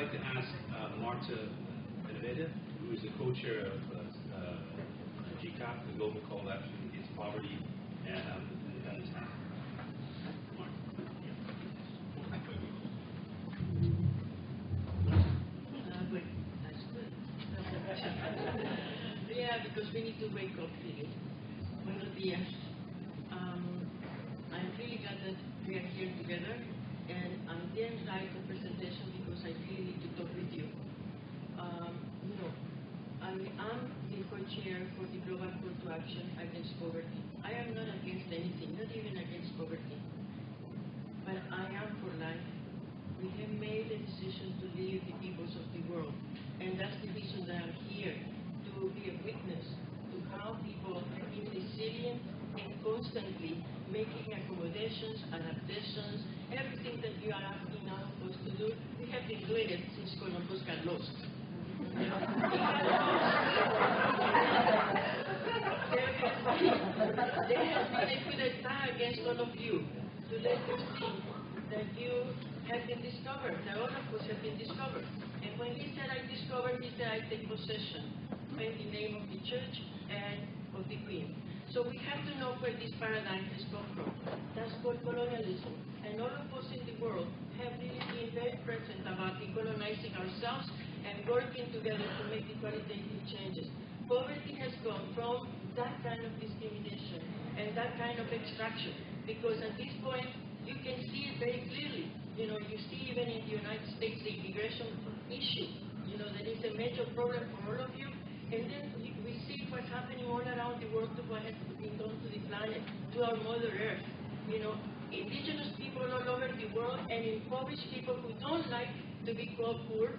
like to ask Marta Benavides, who is the co-chair of GCAP, the Global Coalition Against Poverty and Afghanistan. Wait, that's good. Yeah, because we need to wake up, really. Buenos días. I'm really glad that we are here together, and I didn't like the presentation because I really need to talk with you. I'm the co-chair for the Global Call to Action Against Poverty. I am not against anything, not even against poverty, but I am for life. We have made a decision to lead the peoples of the world, and that's the reason that I'm here, to be a witness to how people have been resilient and constantly making accommodations, adaptations, everything that you are asking now of us to do. We have been doing it since Columbus got lost. There has been a coup d'etat against all of you to let you see that you have been discovered, that all of us have been discovered. And when he said I discovered, he said I take possession in the name of the church and of the Queen. So we have to know where this paradigm has come from. That's called colonialism. And all of us in the world have really been very present about decolonizing ourselves and working together to make the qualitative changes. Poverty has come from that kind of discrimination and that kind of extraction, because at this point you can see it very clearly. You see even in the United States the immigration issue. There is a major problem for all of you. And then we see what's happening all around the world to what has been done to the planet, to our Mother Earth. Indigenous people all over the world and impoverished people who don't like to be called poor.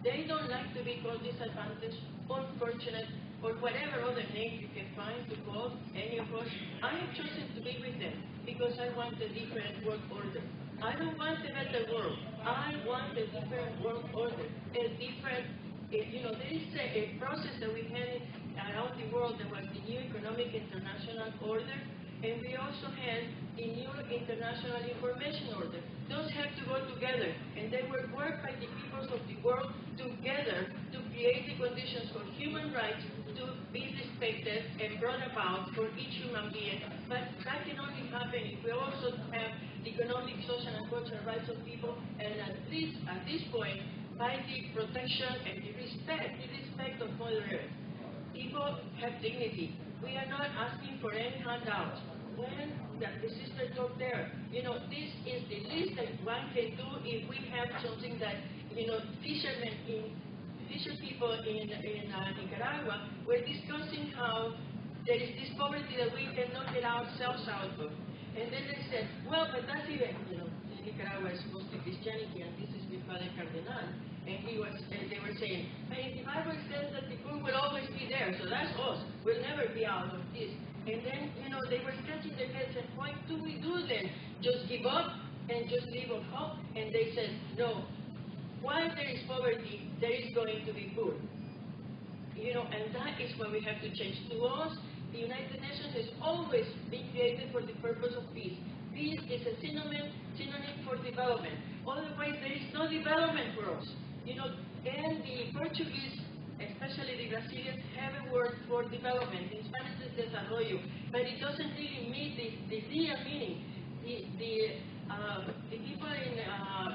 They don't like to be called disadvantaged, unfortunate, or whatever other name you can find to call any of us. I have chosen to be with them because I want a different world order. I don't want a better world. I want a different world order, a different there is a process that we had around the world. There was the new economic international order, and we also had the new international information order. Those have to go together, and they were worked by the peoples of the world together to create the conditions for human rights to be respected and brought about for each human being. But that can only happen if we also have the economic, social, and cultural rights of people, and at least at this point, by the protection and the respect of Mother Earth. People have dignity. We are not asking for any handouts. When the sister talked there, this is the least that one can do if we have something that, fisher people in Nicaragua were discussing how there is this poverty that we cannot get ourselves out of. And then they said, well, but that's even, Nicaragua is mostly Christianity, and this is with Father Cardenal, and they were saying, hey, the Bible says that the poor will always be there, so that's us. We'll never be out of this. And then, they were scratching their heads, and what do we do then? Just give up and just live on hope? And they said, no. While there is poverty, there is going to be poor. And that is what we have to change. To us, the United Nations has always been created for the purpose of peace. Peace is a synonym for development. Otherwise, there is no development for us. And the Portuguese, especially the Brazilians, have a word for development. In Spanish, it's desarrollo, but it doesn't really mean the real meaning. The people in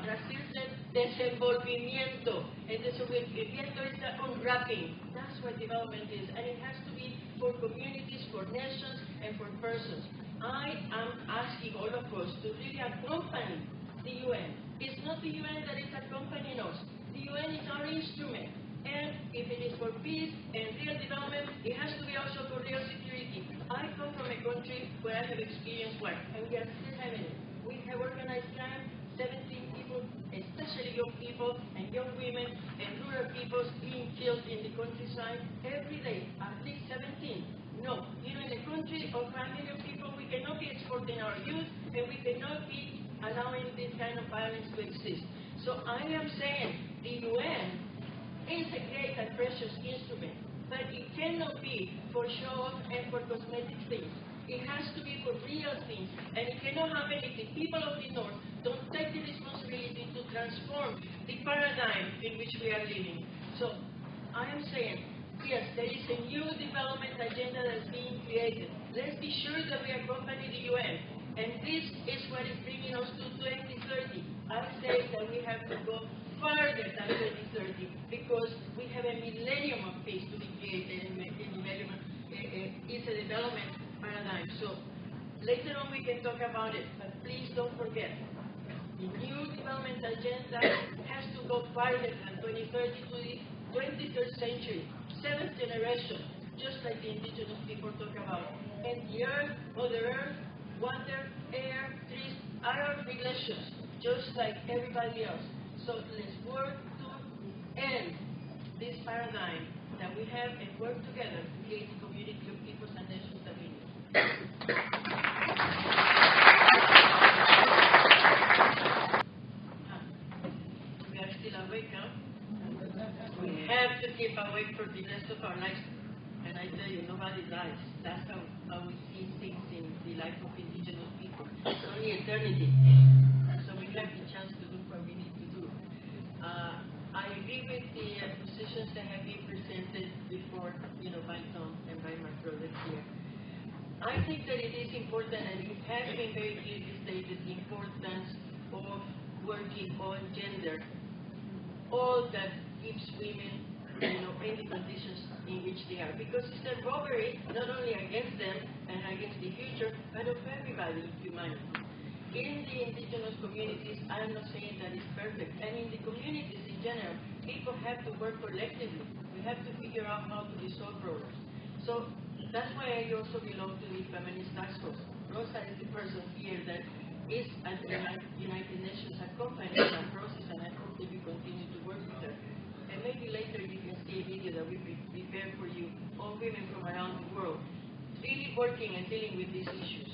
Brazil said desenvolvimiento, and desenvolvimiento is the unwrapping. That's what development is, and it has to be for communities, for nations, and for persons. I am asking all of us to really accompany the UN. It's not the UN that is accompanying us. The UN is our instrument. And if it is for peace and real development, it has to be also for real security. I come from a country where I have experienced war, and we are still having it. We have organized crime, 17 people, especially young people and young women and rural peoples being killed in the countryside every day, at least 17. No, in a country of 1 million people, we cannot be exporting our youth, and we cannot be allowing this kind of violence to exist. So I am saying the UN is a great and precious instrument, but it cannot be for show and for cosmetic things. It has to be for real things, and it cannot happen if the people of the North don't take the responsibility to transform the paradigm in which we are living. So I am saying, yes, there is a new development agenda that's being created. Let's be sure that we accompany the UN. And this is what is bringing us to 2030. I say that we have to go further than 2030 because we have a millennium of peace to be created in millennium. It's a development paradigm. So later on we can talk about it, but please don't forget. The new development agenda has to go further than 2030 to the 23rd century, 7th generation, just like the indigenous people talk about. And the earth, Mother Earth, water, air, trees are our relations, just like everybody else. So let's work to end this paradigm that we have and work together to create a community of peoples and nations that we need. We are still awake, huh? We have to keep awake for the rest of our lives. And I tell you, nobody dies. That's how we see things in the life of indigenous people. It's only eternity. So we have the chance to do what we need to do. I agree with the positions that have been presented before, by Tom and by my brother here. I think that it is important, and it has been very clearly stated, the importance of working on gender. All that gives women, in the conditions in which they are. Because it's a robbery, not only against them and against the future, but of everybody in humanity. In the indigenous communities, I'm not saying that it's perfect. And in the communities in general, people have to work collectively. We have to figure out how to resolve problems. So that's why I also belong to the Feminist Task Force. Rosa is the person here that is at the United Nations accompanying that process, and I hope that you continue to work with her. And maybe later you can see a video that we prepared for you on women from around the world, really working and dealing with these issues.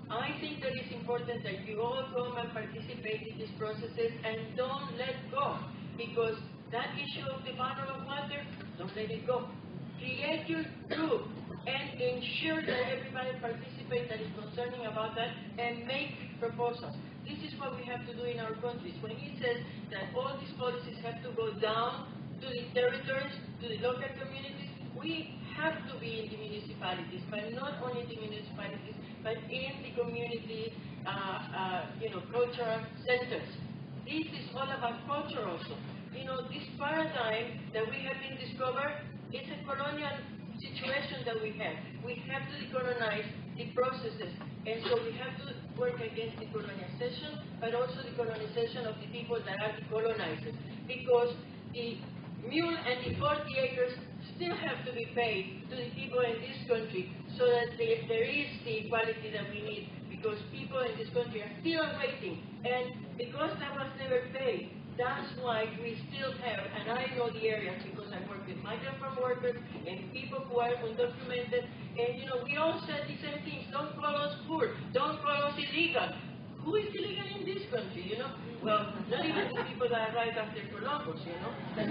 I think that it's important that you all come and participate in these processes and don't let go, because that issue of the bottle of water, don't let it go. Create your group and ensure that everybody participates that is concerning about that and make proposals. This is what we have to do in our countries. When he says that all these policies have to go down to the territories, to the local communities, we have to be in the municipalities, but not only in the municipalities, but in the community, cultural centers. This is all about culture also. This paradigm that we have been discovered is a colonial situation that we have. We have to decolonize the processes, and so we have to work against the colonization, but also the colonization of the people that are the colonizers, because the mule and the 40 acres still have to be paid to the people in this country, so that there is the equality that we need, because people in this country are still waiting, and because that was never paid, that's why we still have, and I know the areas because I work with migrant farm workers and people who are undocumented, and we all said the same things. Don't call us poor, don't call us illegal. Who is illegal in this country, Well, not even the people that arrived after Columbus, We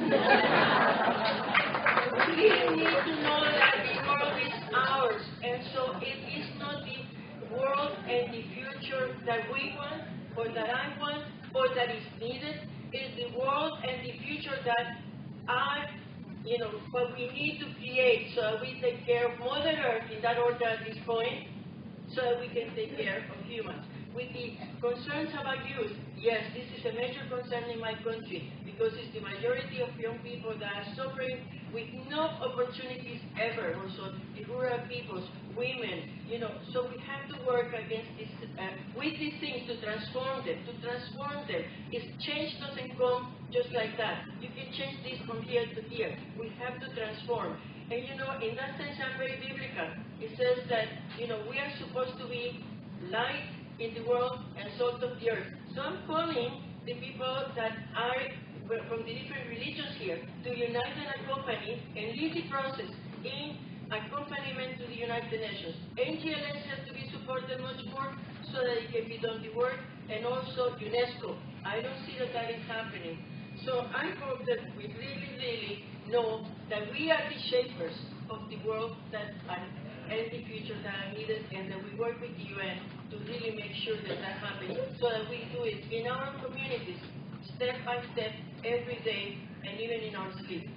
need to know that the world is ours, and so it is not the world and the future that we want, or that I want, or that is needed. Is the world and the future that what we need to create, so that we take care of Mother Earth in that order at this point, so that we can take care of humans. With the concerns about youth, yes, this is a major concern in my country, because it's the majority of young people that are suffering with no opportunities ever. Also, the rural peoples, women, so we have to work against this, with these things to transform them. Change doesn't come just like that. You can change this from here to here. We have to transform. And in that sense, I'm very biblical. It says that, we are supposed to be light in the world and salt of the earth. So I'm calling the people that are from the different religions here to unite and accompany and lead the process in accompaniment to the United Nations. NGLS has to be supported much more so that it can be done the work, and also UNESCO. I don't see that is happening. So I hope that we really, really know that we are the shapers of the world that healthy futures that are needed, and that we work with the UN to really make sure that that happens, so that we do it in our communities, step by step, every day, and even in our sleep.